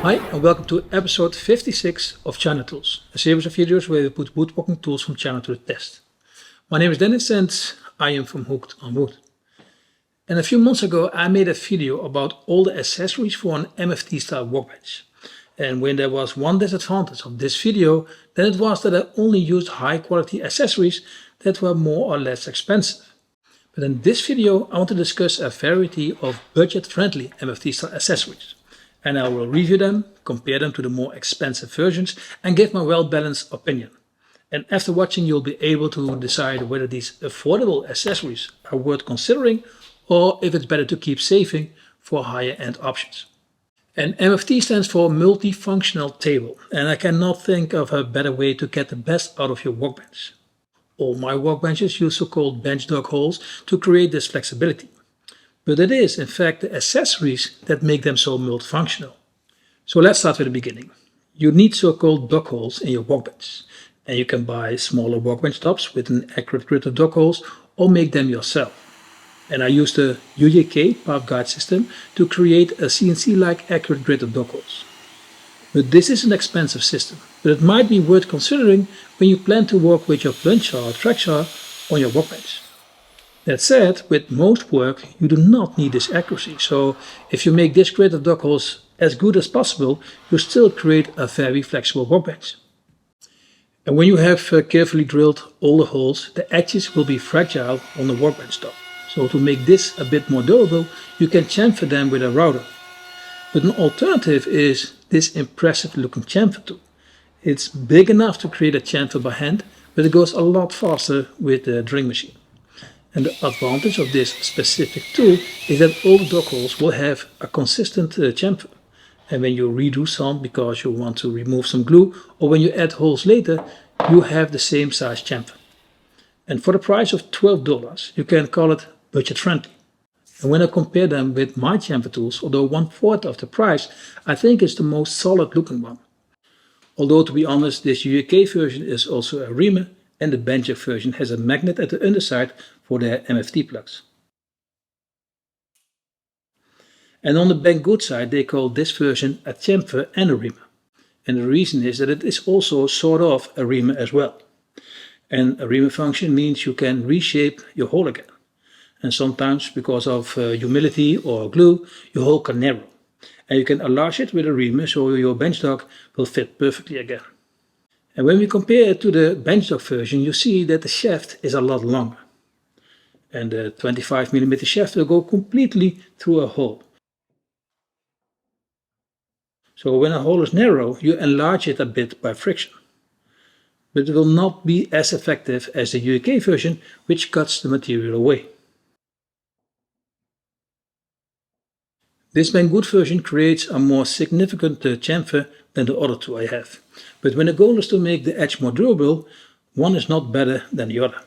Hi and welcome to episode 56 of China Tools, a series of videos where we put woodworking tools from China to the test. My name is Dennis and I am from Hooked on Wood. And a few months ago I made a video about all the accessories for an MFT style workbench. And when there was one disadvantage of this video, then it was that I only used high quality accessories that were more or less expensive. But in this video I want to discuss a variety of budget-friendly MFT style accessories. And I will review them, compare them to the more expensive versions and give my well-balanced opinion. And after watching you'll be able to decide whether these affordable accessories are worth considering or if it's better to keep saving for higher end options. And MFT stands for multifunctional table, and I cannot think of a better way to get the best out of your workbench. All my workbenches use so-called Benchdogs holes to create this flexibility. But it is in fact the accessories that make them so multifunctional. So let's start with the beginning. You need so-called dog holes in your workbench, and you can buy smaller workbench tops with an accurate grid of dog holes or make them yourself. And I used the Gweike Parf guide system to create a CNC-like accurate grid of dog holes. But this is an expensive system, but it might be worth considering when you plan to work with your plunge saw or track saw on your workbench. That said, with most work you do not need this accuracy, so if you make this grid of dog holes as good as possible, you still create a very flexible workbench. And when you have carefully drilled all the holes, the edges will be fragile on the workbench top. So to make this a bit more durable, you can chamfer them with a router. But an alternative is this impressive looking chamfer tool. It's big enough to create a chamfer by hand, but it goes a lot faster with the drilling machine. And the advantage of this specific tool is that all the dog holes will have a consistent chamfer. And when you redo some because you want to remove some glue, or when you add holes later, you have the same size chamfer. And for the price of $12, you can call it budget friendly. And when I compare them with my chamfer tools, although 1/4 of the price, I think it's the most solid looking one. Although to be honest, this Gweike version is also a reamer, and the Benchdogs version has a magnet at the underside for their MFT plugs. And on the Banggood side they call this version a chamfer and a reamer. And the reason is that it is also sort of a reamer as well. And a reamer function means you can reshape your hole again. And sometimes because of humidity or glue, your hole can narrow. And you can enlarge it with a reamer so your Benchdogs will fit perfectly again. And when we compare it to the Benchdogs version, you see that the shaft is a lot longer. And the 25mm shaft will go completely through a hole. So when a hole is narrow, you enlarge it a bit by friction. But it will not be as effective as the Gweike version, which cuts the material away. This Banggood version creates a more significant chamfer than the other two I have. But when the goal is to make the edge more durable, one is not better than the other.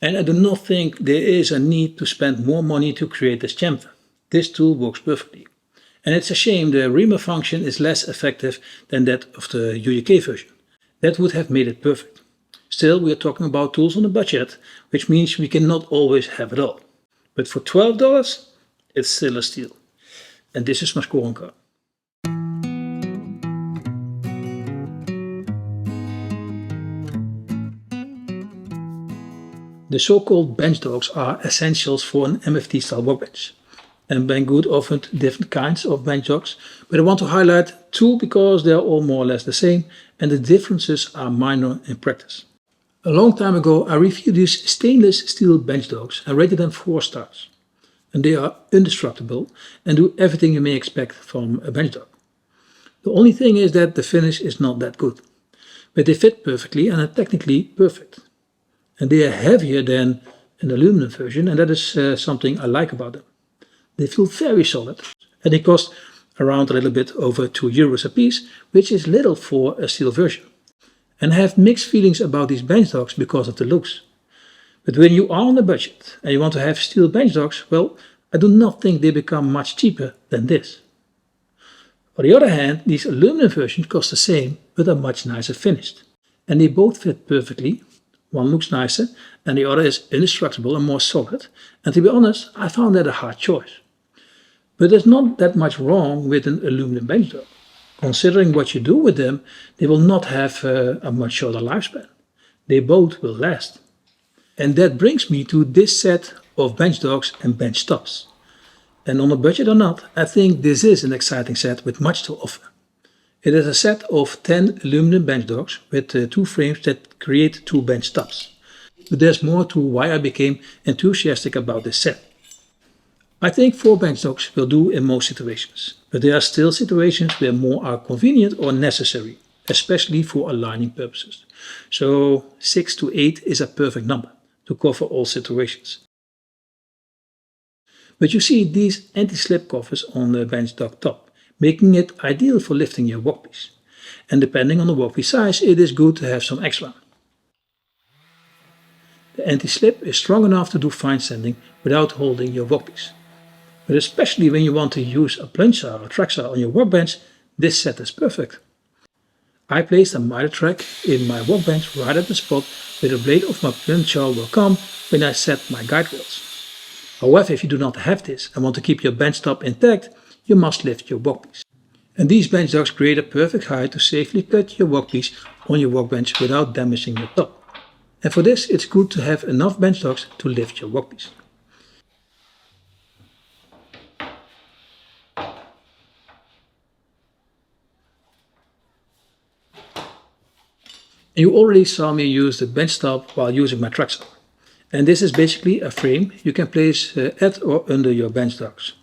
And I do not think there is a need to spend more money to create this chamfer. This tool works perfectly. And it's a shame the reamer function is less effective than that of the Gweike version. That would have made it perfect. Still, we are talking about tools on a budget, which means we cannot always have it all. But for $12, it's still a steal. And this is my scoring card. The so-called Benchdogs are essentials for an MFT style workbench. And Banggood offered different kinds of Benchdogs, but I want to highlight two because they are all more or less the same and the differences are minor in practice. A long time ago I reviewed these stainless steel Benchdogs and rated them 4 stars. And they are indestructible and do everything you may expect from a Benchdogs. The only thing is that the finish is not that good. But they fit perfectly and are technically perfect. And they are heavier than an aluminum version, and that is something I like about them. They feel very solid and they cost around a little bit over €2 a piece, which is little for a steel version. And I have mixed feelings about these Benchdogs because of the looks. But when you are on a budget and you want to have steel Benchdogs, well, I do not think they become much cheaper than this. On the other hand, these aluminum versions cost the same, but are much nicer finished. And they both fit perfectly. One looks nicer and the other is indestructible and more solid. And to be honest, I found that a hard choice. But there's not that much wrong with an aluminum Benchdogs. Considering what you do with them, they will not have a much shorter lifespan. They both will last. And that brings me to this set of Benchdogs and Benchtops. And on a budget or not, I think this is an exciting set with much to offer. It is a set of 10 aluminum Benchdogs with 2 frames that create 2 Benchtops. But there's more to why I became enthusiastic about this set. I think 4 Benchdogs will do in most situations, but there are still situations where more are convenient or necessary, especially for aligning purposes. So 6 to 8 is a perfect number to cover all situations. But you see these anti-slip covers on the Benchdog top, making it ideal for lifting your workpiece. And depending on the workpiece size, it is good to have some extra. The anti-slip is strong enough to do fine sanding without holding your workpiece. But especially when you want to use a plunge saw or track saw on your workbench, this set is perfect. I placed a miter track in my workbench right at the spot where the blade of my plunge saw will come when I set my guide rails. However, if you do not have this and want to keep your bench top intact, you must lift your workpiece. And these Benchdogs create a perfect height to safely cut your workpiece on your workbench without damaging your top. And for this, it's good to have enough Benchdogs to lift your workpiece. And you already saw me use the bench top while using my track saw. And this is basically a frame you can place at or under your Benchdogs.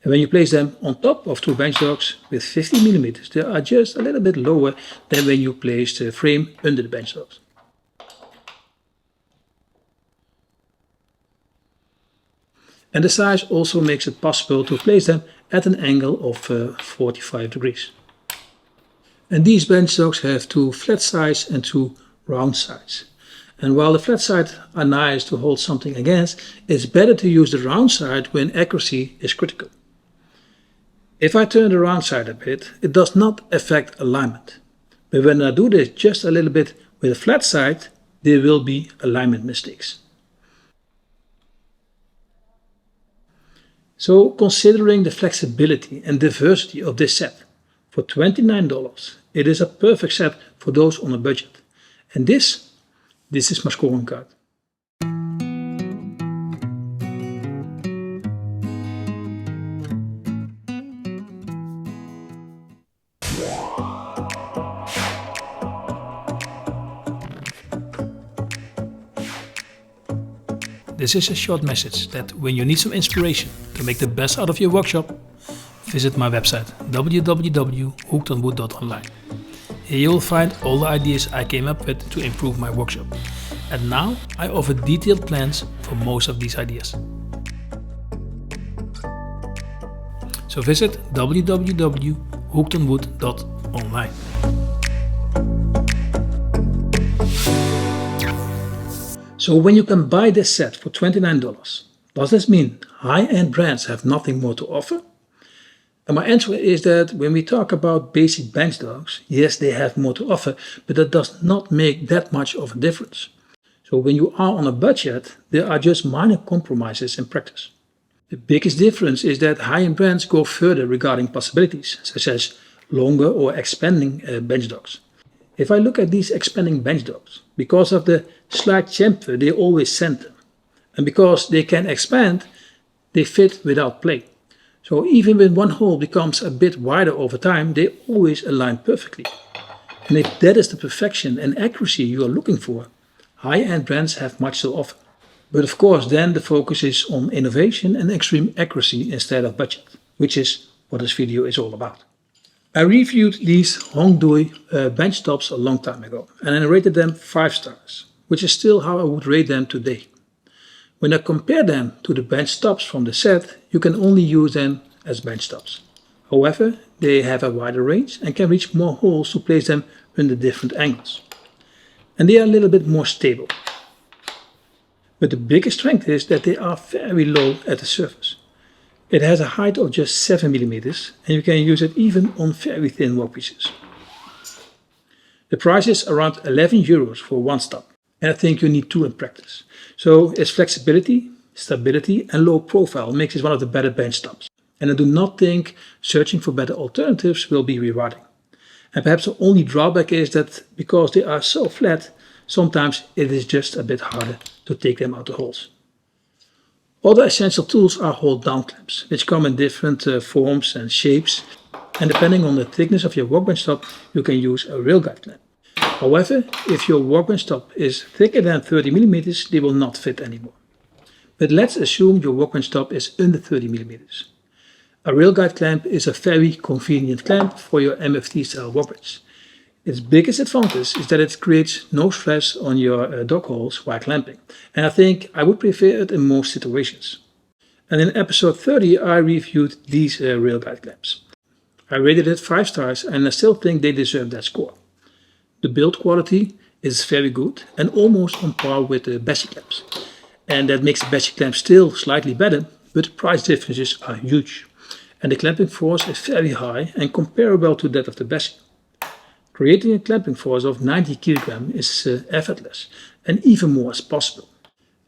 And when you place them on top of 2 Benchdogs with 50 mm, they are just a little bit lower than when you place the frame under the Benchdogs. And the size also makes it possible to place them at an angle of 45 degrees. And these Benchdogs have 2 flat sides and 2 round sides. And while the flat sides are nice to hold something against, it's better to use the round side when accuracy is critical. If I turn the round side a bit, it does not affect alignment. But when I do this just a little bit with a flat side, there will be alignment mistakes. So considering the flexibility and diversity of this set, for $29, it is a perfect set for those on a budget. And this is my scoring card. This is a short message that when you need some inspiration to make the best out of your workshop, visit my website www.hookedonwood.online. Here you will find all the ideas I came up with to improve my workshop. And now I offer detailed plans for most of these ideas. So visit www.hookedonwood.online. So when you can buy this set for $29, does this mean high-end brands have nothing more to offer? And my answer is that when we talk about basic Benchdogs, yes, they have more to offer, but that does not make that much of a difference. So when you are on a budget, there are just minor compromises in practice. The biggest difference is that high-end brands go further regarding possibilities, such as longer or expanding Benchdogs. If I look at these expanding Benchdogs, because of the slight chamfer they always send them, and because they can expand, they fit without play. So even when one hole becomes a bit wider over time, they always align perfectly. And if that is the perfection and accuracy you are looking for, high-end brands have much to offer. But of course then the focus is on innovation and extreme accuracy instead of budget, which is what this video is all about. I reviewed these Hongdui bench tops a long time ago and I rated them 5 stars, which is still how I would rate them today. When I compare them to the bench tops from the set, you can only use them as bench tops. However, they have a wider range and can reach more holes to place them under different angles. And they are a little bit more stable. But the biggest strength is that they are very low at the surface. It has a height of just 7 mm and you can use it even on very thin workpieces. The price is around €11 for one stop, and I think you need 2 in practice. So its flexibility, stability and low profile makes it one of the better bench tops. and I do not think searching for better alternatives will be rewarding. And perhaps the only drawback is that because they are so flat, sometimes it is just a bit harder to take them out of the holes. Other essential tools are hold down clamps, which come in different forms and shapes, and depending on the thickness of your workbench top, you can use a rail guide clamp. However, if your workbench top is thicker than 30 mm, they will not fit anymore. But let's assume your workbench top is under 30 mm. A rail guide clamp is a very convenient clamp for your MFT style workbench. Its biggest advantage is that it creates no stress on your dog holes while clamping, and I think I would prefer it in most situations. And in episode 30 I reviewed these rail guide clamps. I rated it 5 stars and I still think they deserve that score. The build quality is very good and almost on par with the Bessie clamps. And that makes the Bessie clamp still slightly better, but the price differences are huge. And the clamping force is very high and comparable to that of the Bessie. Creating a clamping force of 90 kg is effortless, and even more is possible.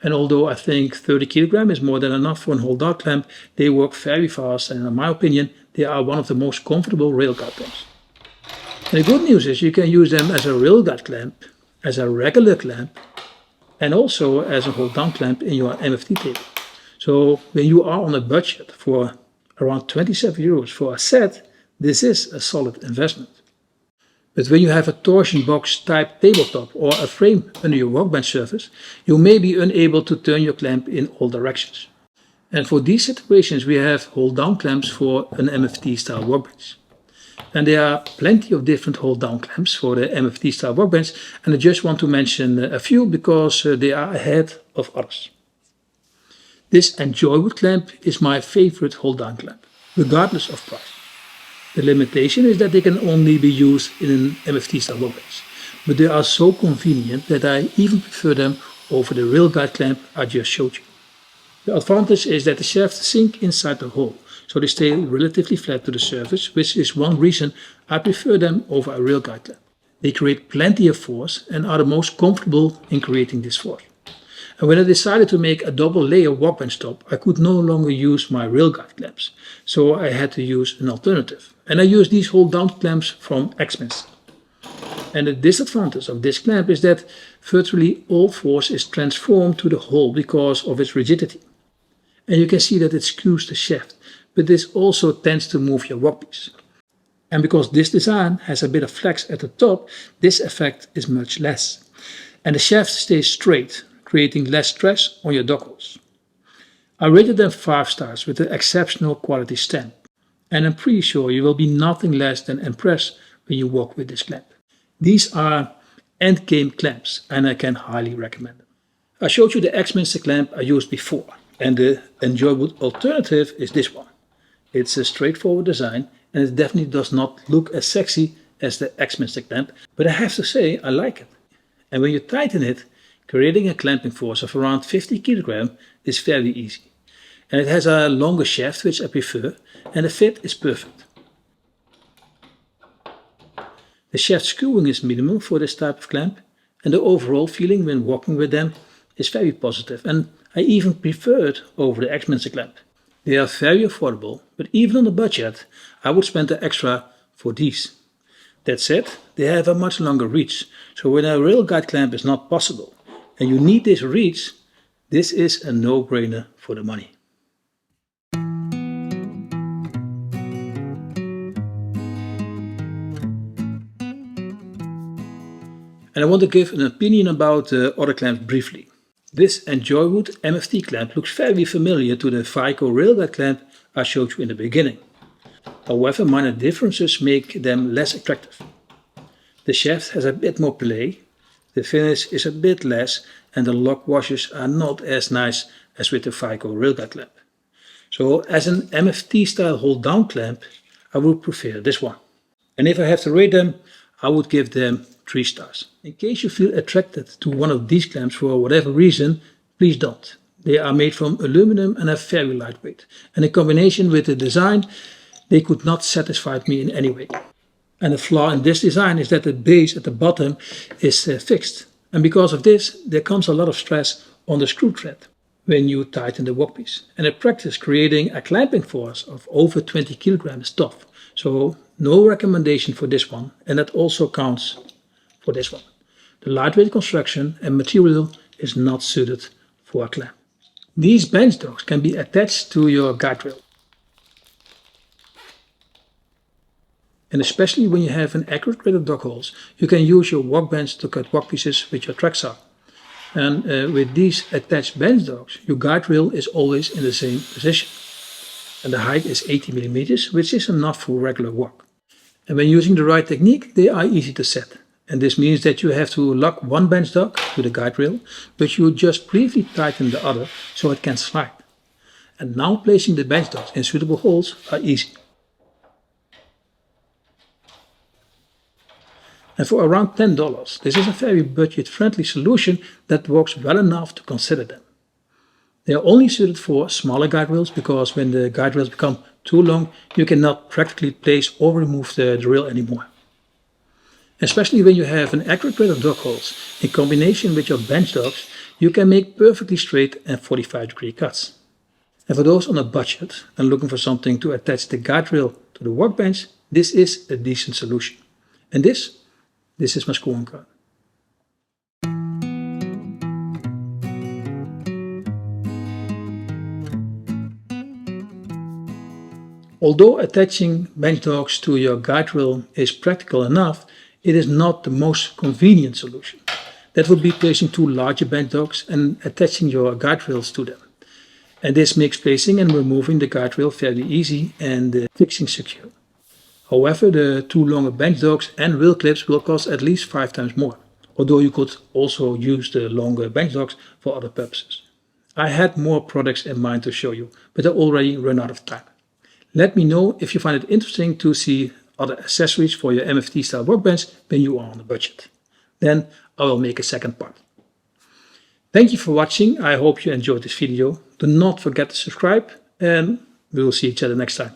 And although I think 30 kg is more than enough for a hold down clamp, they work very fast, and in my opinion they are one of the most comfortable rail guide clamps. And the good news is you can use them as a rail guide clamp, as a regular clamp, and also as a hold down clamp in your MFT table. So when you are on a budget for around 27 euros for a set, this is a solid investment. But when you have a torsion box type tabletop or a frame under your workbench surface, you may be unable to turn your clamp in all directions. And for these situations we have hold down clamps for an MFT style workbench. And there are plenty of different hold down clamps for the MFT style workbench, and I just want to mention a few because they are ahead of others. This Enjoywood clamp is my favorite hold down clamp, regardless of price. The limitation is that they can only be used in an MFT style workbench, but they are so convenient that I even prefer them over the rail guide clamp I just showed you. The advantage is that the shafts sink inside the hole, so they stay relatively flat to the surface, which is one reason I prefer them over a rail guide clamp. They create plenty of force and are the most comfortable in creating this force. And when I decided to make a double layer workbench top, I could no longer use my rail guide clamps, so I had to use an alternative. And I used these hold down clamps from Axminster. And the disadvantage of this clamp is that virtually all force is transformed to the hole because of its rigidity. And you can see that it skews the shaft, but this also tends to move your workpiece. And because this design has a bit of flex at the top, this effect is much less. And the shaft stays straight, creating less stress on your dog holes. I rated them 5 stars with an exceptional quality stamp. And I'm pretty sure you will be nothing less than impressed when you work with this clamp. These are endgame clamps and I can highly recommend them. I showed you the Axminster clamp I used before, and the Enjoywood alternative is this one. It's a straightforward design and it definitely does not look as sexy as the Axminster clamp, but I have to say I like it. And when you tighten it, creating a clamping force of around 50 kg is very easy. And it has a longer shaft, which I prefer, and the fit is perfect. The shaft skewing is minimal for this type of clamp, and the overall feeling when walking with them is very positive, and I even prefer it over the Axminster clamp. They are very affordable, but even on a budget I would spend the extra for these. That said, they have a much longer reach, so when a rail guide clamp is not possible and you need this reach, this is a no-brainer for the money. And I want to give an opinion about the other clamps briefly. This Enjoywood MFT clamp looks very familiar to the Gweike Co2 railguide clamp I showed you in the beginning. However, minor differences make them less attractive. The shaft has a bit more play, the finish is a bit less, and the lock washes are not as nice as with the Gweike Co2 railguide clamp. So as an MFT style hold down clamp, I would prefer this one. And if I have to rate them, I would give them 3 stars. In case you feel attracted to one of these clamps for whatever reason, please don't. They are made from aluminum and are very lightweight. And in combination with the design, they could not satisfy me in any way. And the flaw in this design is that the base at the bottom is fixed. And because of this, there comes a lot of stress on the screw thread. when you tighten the workpiece. And in practice, creating a clamping force of over 20 kilograms is tough. So no recommendation for this one, and that also counts for this one. The lightweight construction and material is not suited for a clamp. These Benchdogs can be attached to your guide rail. And especially when you have an accurate grid of dog holes, you can use your workbench to cut workpieces with your track saw. And with these attached Benchdogs, your guide rail is always in the same position. And the height is 80 millimeters, which is enough for regular work. And when using the right technique, they are easy to set. And this means that you have to lock one Benchdog to the guide rail, but you just briefly tighten the other so it can slide. And now placing the Benchdogs in suitable holes are easy. And for around $10, this is a very budget-friendly solution that works well enough to consider them. They are only suited for smaller guide rails because when the guide rails become too long, you cannot practically place or remove the rail anymore. Especially when you have an accurate grid of dog holes, in combination with your Benchdogs, you can make perfectly straight and 45-degree cuts. And for those on a budget and looking for something to attach the guide rail to the workbench, this is a decent solution. And this is my scoring card. Although attaching Benchdogs to your guide rail is practical enough, it is not the most convenient solution. That would be placing two larger Benchdogs and attaching your guide rails to them. And this makes placing and removing the guide rail fairly easy and fixing secure. However, the two longer Benchdogs and rail clips will cost at least 5 times more, although you could also use the longer Benchdogs for other purposes. I had more products in mind to show you, but I already run out of time. Let me know if you find it interesting to see other accessories for your MFT style workbench when you are on a budget. Then I will make a second part. Thank you for watching. I hope you enjoyed this video. Do not forget to subscribe and we will see each other next time.